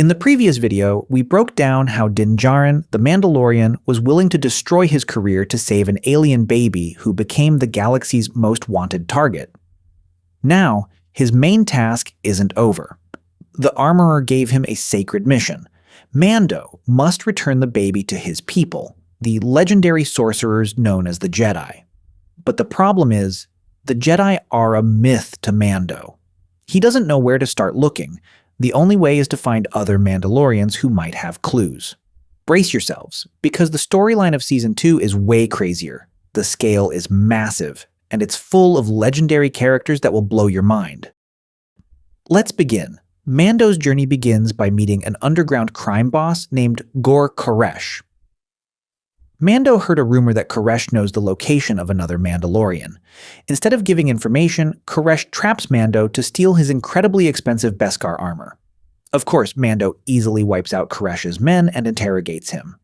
In the previous video, we broke down how Din Djarin, the Mandalorian, was willing to destroy his career to save an alien baby who became the galaxy's most wanted target. Now, his main task isn't over. The Armorer gave him a sacred mission. Mando must return the baby to his people, the legendary sorcerers known as the Jedi. But the problem is, the Jedi are a myth to Mando. He doesn't know where to start looking. The only way is to find other Mandalorians who might have clues. Brace yourselves, because the storyline of Season 2 is way crazier. The scale is massive, and it's full of legendary characters that will blow your mind. Let's begin. Mando's journey begins by meeting an underground crime boss named Gor Koresh. Mando heard a rumor that Koresh knows the location of another Mandalorian. Instead of giving information, Koresh traps Mando to steal his incredibly expensive Beskar armor. Of course, Mando easily wipes out Koresh's men and interrogates him.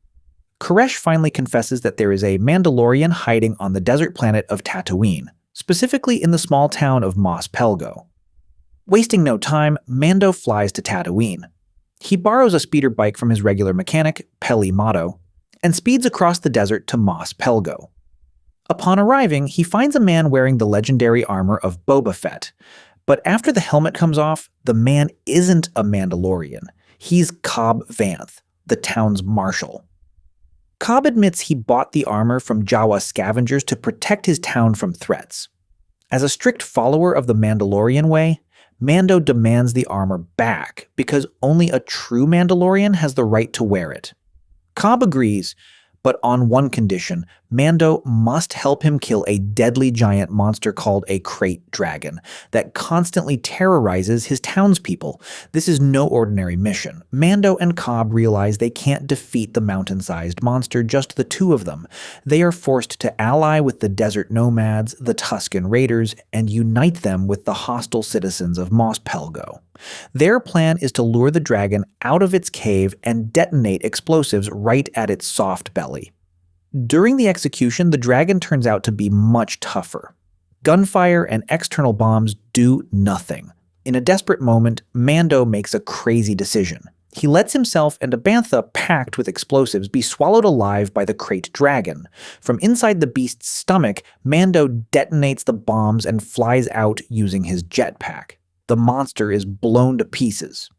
Koresh finally confesses that there is a Mandalorian hiding on the desert planet of Tatooine, specifically in the small town of Mos Pelgo. Wasting no time, Mando flies to Tatooine. He borrows a speeder bike from his regular mechanic, Peli Motto, and speeds across the desert to Mos Pelgo. Upon arriving, he finds a man wearing the legendary armor of Boba Fett, but after the helmet comes off, the man isn't a Mandalorian. He's Cobb Vanth, the town's marshal. Cobb admits he bought the armor from Jawa scavengers to protect his town from threats. As a strict follower of the Mandalorian way, Mando demands the armor back because only a true Mandalorian has the right to wear it. Cobb agrees, but on one condition: Mando must help him kill a deadly giant monster called a Krayt dragon that constantly terrorizes his townspeople. This is no ordinary mission. Mando and Cobb realize they can't defeat the mountain-sized monster, just the two of them. They are forced to ally with the desert nomads, the Tusken Raiders, and unite them with the hostile citizens of Mos Pelgo. Their plan is to lure the dragon out of its cave and detonate explosives right at its soft belly. During the execution, the dragon turns out to be much tougher. Gunfire and external bombs do nothing. In a desperate moment, Mando makes a crazy decision. He lets himself and a bantha packed with explosives be swallowed alive by the Krayt dragon. From inside the beast's stomach, Mando detonates the bombs and flies out using his jetpack. The monster is blown to pieces.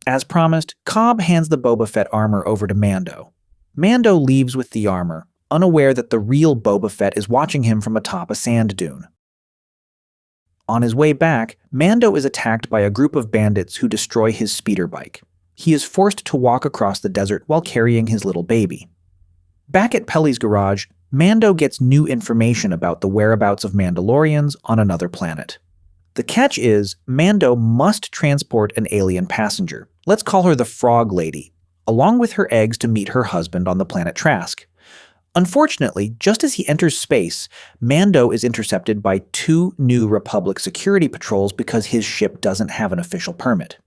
As promised, Cobb hands the Boba Fett armor over to Mando. Mando leaves with the armor, unaware that the real Boba Fett is watching him from atop a sand dune. On his way back, Mando is attacked by a group of bandits who destroy his speeder bike. He is forced to walk across the desert while carrying his little baby. Back at Peli's garage, Mando gets new information about the whereabouts of Mandalorians on another planet. The catch is, Mando must transport an alien passenger, let's call her the Frog Lady, along with her eggs to meet her husband on the planet Trask. Unfortunately, just as he enters space, Mando is intercepted by two new Republic security patrols because his ship doesn't have an official permit.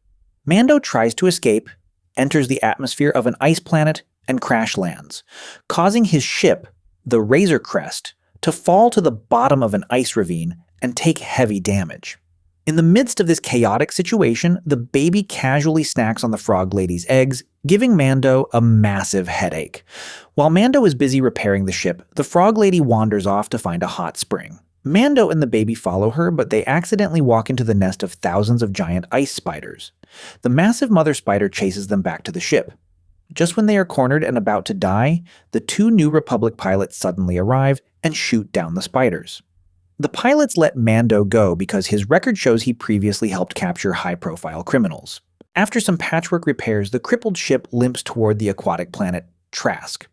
Mando tries to escape, enters the atmosphere of an ice planet, and crash lands, causing his ship, the Razor Crest, to fall to the bottom of an ice ravine and take heavy damage. In the midst of this chaotic situation, the baby casually snacks on the Frog Lady's eggs, giving Mando a massive headache. While Mando is busy repairing the ship, the Frog Lady wanders off to find a hot spring. Mando and the baby follow her, but they accidentally walk into the nest of thousands of giant ice spiders. The massive mother spider chases them back to the ship. Just when they are cornered and about to die, the two new Republic pilots suddenly arrive and shoot down the spiders. The pilots let Mando go because his record shows he previously helped capture high-profile criminals. After some patchwork repairs, the crippled ship limps toward the aquatic planet Trask.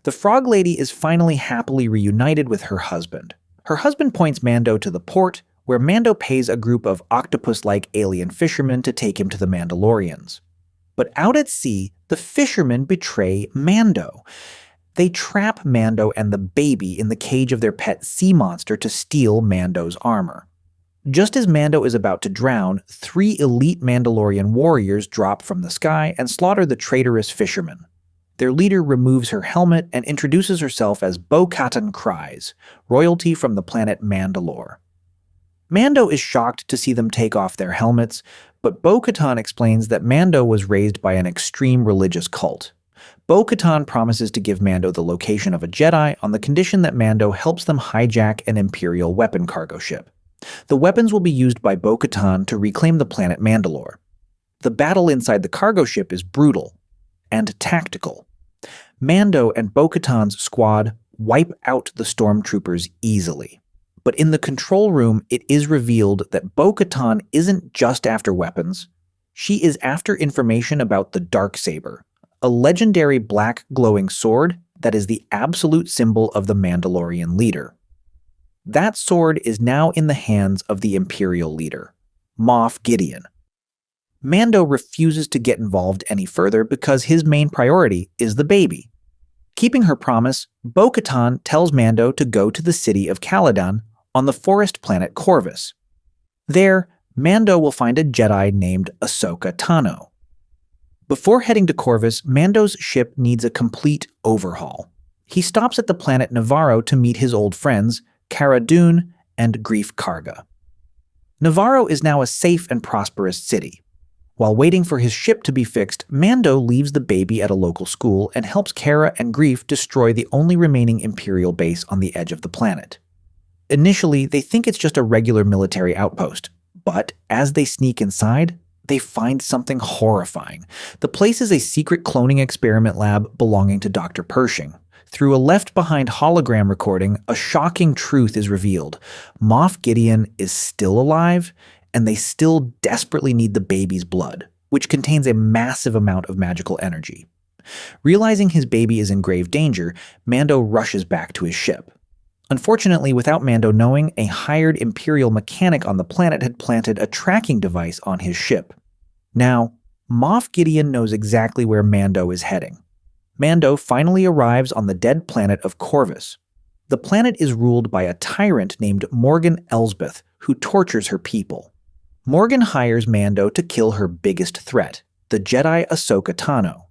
The Frog Lady is finally happily reunited with her husband. Her husband points Mando to the port, where Mando pays a group of octopus-like alien fishermen to take him to the Mandalorians. But out at sea, the fishermen betray Mando. They trap Mando and the baby in the cage of their pet sea monster to steal Mando's armor. Just as Mando is about to drown, 3 elite Mandalorian warriors drop from the sky and slaughter the traitorous fishermen. Their leader removes her helmet and introduces herself as Bo-Katan Kryze, royalty from the planet Mandalore. Mando is shocked to see them take off their helmets, But Bo-Katan explains that Mando was raised by an extreme religious cult. Bo-Katan promises to give Mando the location of a Jedi on the condition that Mando helps them hijack an Imperial weapon cargo ship. The weapons will be used by Bo-Katan to reclaim the planet Mandalore. The battle inside the cargo ship is brutal and tactical. Mando and Bo-Katan's squad wipe out the stormtroopers easily. But in the control room, it is revealed that Bo-Katan isn't just after weapons. She is after information about the Darksaber, a legendary black glowing sword that is the absolute symbol of the Mandalorian leader. That sword is now in the hands of the Imperial leader, Moff Gideon. Mando refuses to get involved any further because his main priority is the baby. Keeping her promise, Bo-Katan tells Mando to go to the city of Caladan on the forest planet Corvus. There, Mando will find a Jedi named Ahsoka Tano. Before heading to Corvus, Mando's ship needs a complete overhaul. He stops at the planet Navarro to meet his old friends, Cara Dune and Greef Karga. Navarro is now a safe and prosperous city. While waiting for his ship to be fixed, Mando leaves the baby at a local school and helps Cara and Greef destroy the only remaining Imperial base on the edge of the planet. Initially, they think it's just a regular military outpost, but as they sneak inside, they find something horrifying. The place is a secret cloning experiment lab belonging to Dr. Pershing. Through a left-behind hologram recording, a shocking truth is revealed. Moff Gideon is still alive, and they still desperately need the baby's blood, which contains a massive amount of magical energy. Realizing his baby is in grave danger, Mando rushes back to his ship. Unfortunately, without Mando knowing, a hired Imperial mechanic on the planet had planted a tracking device on his ship. Now, Moff Gideon knows exactly where Mando is heading. Mando finally arrives on the dead planet of Corvus. The planet is ruled by a tyrant named Morgan Elsbeth, who tortures her people. Morgan hires Mando to kill her biggest threat, the Jedi Ahsoka Tano.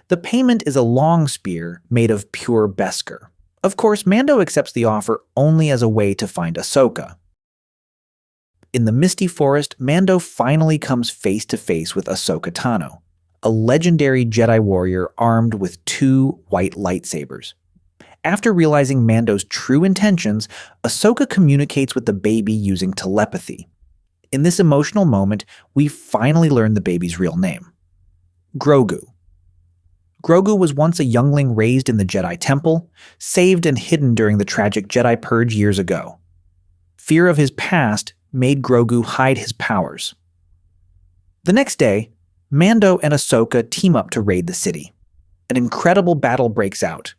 The payment is a long spear made of pure Beskar. Of course, Mando accepts the offer only as a way to find Ahsoka. In the misty forest, Mando finally comes face to face with Ahsoka Tano, a legendary Jedi warrior armed with 2 white lightsabers. After realizing Mando's true intentions, Ahsoka communicates with the baby using telepathy. In this emotional moment, we finally learn the baby's real name: Grogu. Grogu was once a youngling raised in the Jedi Temple, saved and hidden during the tragic Jedi Purge years ago. Fear of his past made Grogu hide his powers. The next day, Mando and Ahsoka team up to raid the city. An incredible battle breaks out.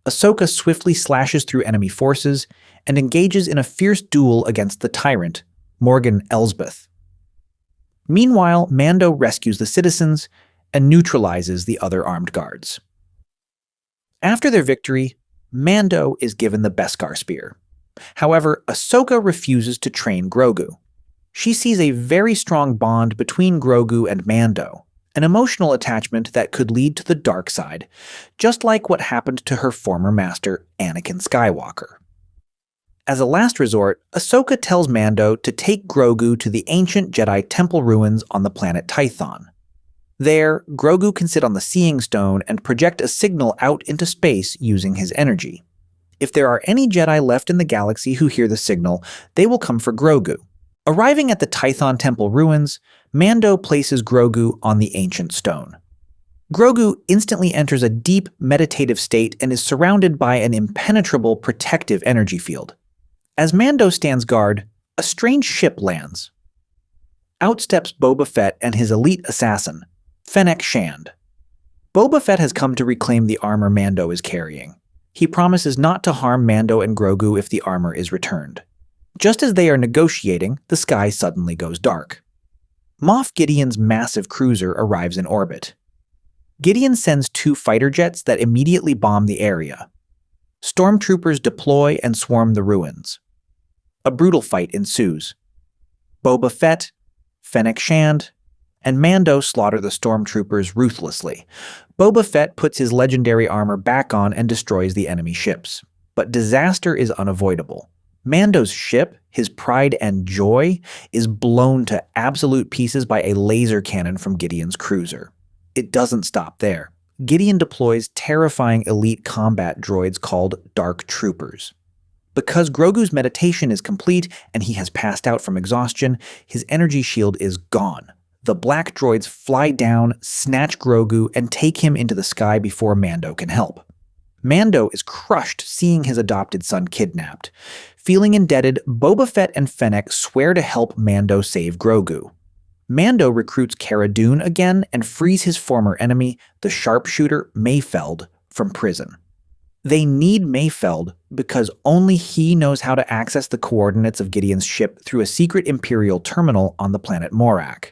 Ahsoka swiftly slashes through enemy forces and engages in a fierce duel against the tyrant, Morgan Elsbeth. Meanwhile, Mando rescues the citizens and neutralizes the other armed guards. After their victory, Mando is given the Beskar spear. However, Ahsoka refuses to train Grogu. She sees a very strong bond between Grogu and Mando, an emotional attachment that could lead to the dark side, just like what happened to her former master, Anakin Skywalker. As a last resort, Ahsoka tells Mando to take Grogu to the ancient Jedi temple ruins on the planet Tython. There, Grogu can sit on the Seeing Stone and project a signal out into space using his energy. If there are any Jedi left in the galaxy who hear the signal, they will come for Grogu. Arriving at the Tython temple ruins, Mando places Grogu on the ancient stone. Grogu instantly enters a deep meditative state and is surrounded by an impenetrable protective energy field. As Mando stands guard, a strange ship lands. Out steps Boba Fett and his elite assassin, Fennec Shand. Boba Fett has come to reclaim the armor Mando is carrying. He promises not to harm Mando and Grogu if the armor is returned. Just as they are negotiating, the sky suddenly goes dark. Moff Gideon's massive cruiser arrives in orbit. Gideon sends 2 fighter jets that immediately bomb the area. Stormtroopers deploy and swarm the ruins. A brutal fight ensues. Boba Fett, Fennec Shand, and Mando slaughter the stormtroopers ruthlessly. Boba Fett puts his legendary armor back on and destroys the enemy ships. But disaster is unavoidable. Mando's ship, his pride and joy, is blown to absolute pieces by a laser cannon from Gideon's cruiser. It doesn't stop there. Gideon deploys terrifying elite combat droids called Dark Troopers. Because Grogu's meditation is complete and he has passed out from exhaustion, his energy shield is gone. The black droids fly down, snatch Grogu, and take him into the sky before Mando can help. Mando is crushed seeing his adopted son kidnapped. Feeling indebted, Boba Fett and Fennec swear to help Mando save Grogu. Mando recruits Cara Dune again and frees his former enemy, the sharpshooter Mayfeld, from prison. They need Mayfeld because only he knows how to access the coordinates of Gideon's ship through a secret Imperial terminal on the planet Morak.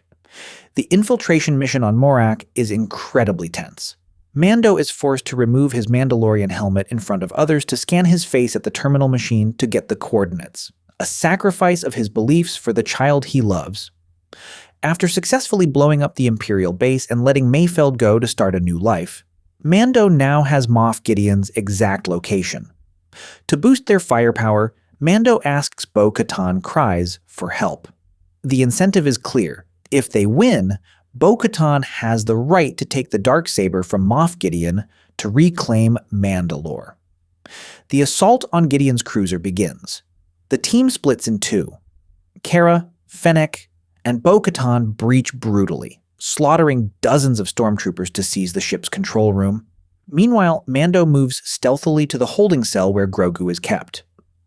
The infiltration mission on Morak is incredibly tense. Mando is forced to remove his Mandalorian helmet in front of others to scan his face at the terminal machine to get the coordinates, a sacrifice of his beliefs for the child he loves. After successfully blowing up the Imperial base and letting Mayfeld go to start a new life, Mando now has Moff Gideon's exact location. To boost their firepower, Mando asks Bo-Katan Kryze for help. The incentive is clear. If they win, Bo-Katan has the right to take the Darksaber from Moff Gideon to reclaim Mandalore. The assault on Gideon's cruiser begins. The team splits in two. Cara, Fennec, and Bo-Katan breach brutally, slaughtering dozens of stormtroopers to seize the ship's control room. Meanwhile, Mando moves stealthily to the holding cell where Grogu is kept.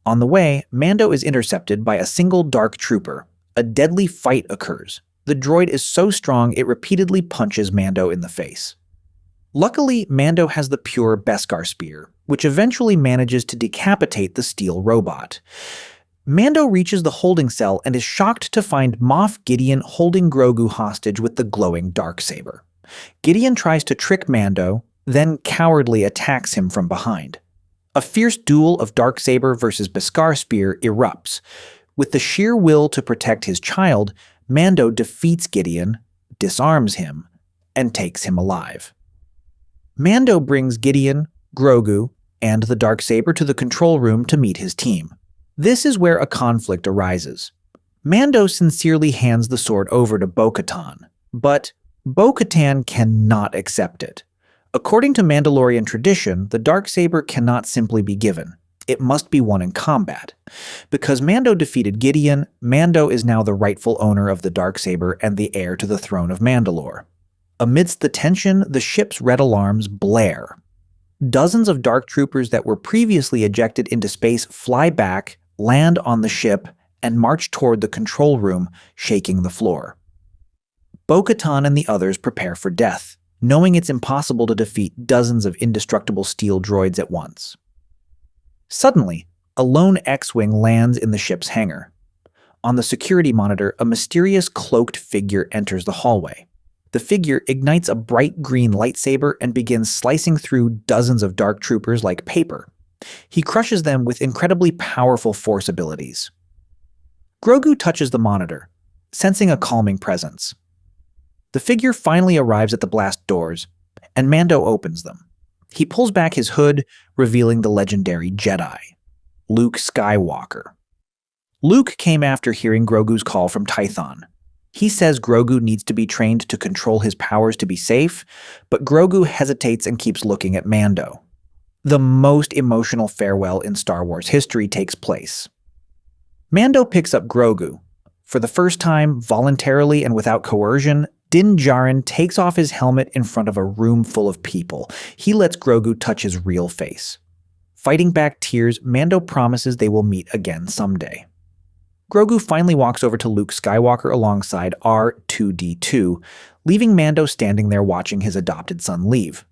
On the way, Mando is intercepted by a single Dark Trooper. A deadly fight occurs. The droid is so strong it repeatedly punches Mando in the face. Luckily, Mando has the pure Beskar spear, which eventually manages to decapitate the steel robot. Mando reaches the holding cell and is shocked to find Moff Gideon holding Grogu hostage with the glowing Darksaber. Gideon tries to trick Mando, then cowardly attacks him from behind. A fierce duel of Darksaber versus Beskar spear erupts. With the sheer will to protect his child, Mando defeats Gideon, disarms him, and takes him alive. Mando brings Gideon, Grogu, and the Darksaber to the control room to meet his team. This is where a conflict arises. Mando sincerely hands the sword over to Bo-Katan, but Bo-Katan cannot accept it. According to Mandalorian tradition, the Darksaber cannot simply be given. It must be won in combat. Because Mando defeated Gideon, Mando is now the rightful owner of the Darksaber and the heir to the throne of Mandalore. Amidst the tension, the ship's red alarms blare. Dozens of Dark Troopers that were previously ejected into space fly back, land on the ship, and march toward the control room, shaking the floor. Bo-Katan and the others prepare for death, knowing it's impossible to defeat dozens of indestructible steel droids at once. Suddenly, a lone X-Wing lands in the ship's hangar. On the security monitor, a mysterious cloaked figure enters the hallway. The figure ignites a bright green lightsaber and begins slicing through dozens of Dark Troopers like paper. He crushes them with incredibly powerful force abilities. Grogu touches the monitor, sensing a calming presence. The figure finally arrives at the blast doors, and Mando opens them. He pulls back his hood, revealing the legendary Jedi, Luke Skywalker. Luke came after hearing Grogu's call from Tython. He says Grogu needs to be trained to control his powers to be safe, but Grogu hesitates and keeps looking at Mando. The most emotional farewell in Star Wars history takes place. Mando picks up Grogu. For the first time, voluntarily and without coercion, Din Djarin takes off his helmet in front of a room full of people. He lets Grogu touch his real face. Fighting back tears, Mando promises they will meet again someday. Grogu finally walks over to Luke Skywalker alongside R2-D2, leaving Mando standing there watching his adopted son leave.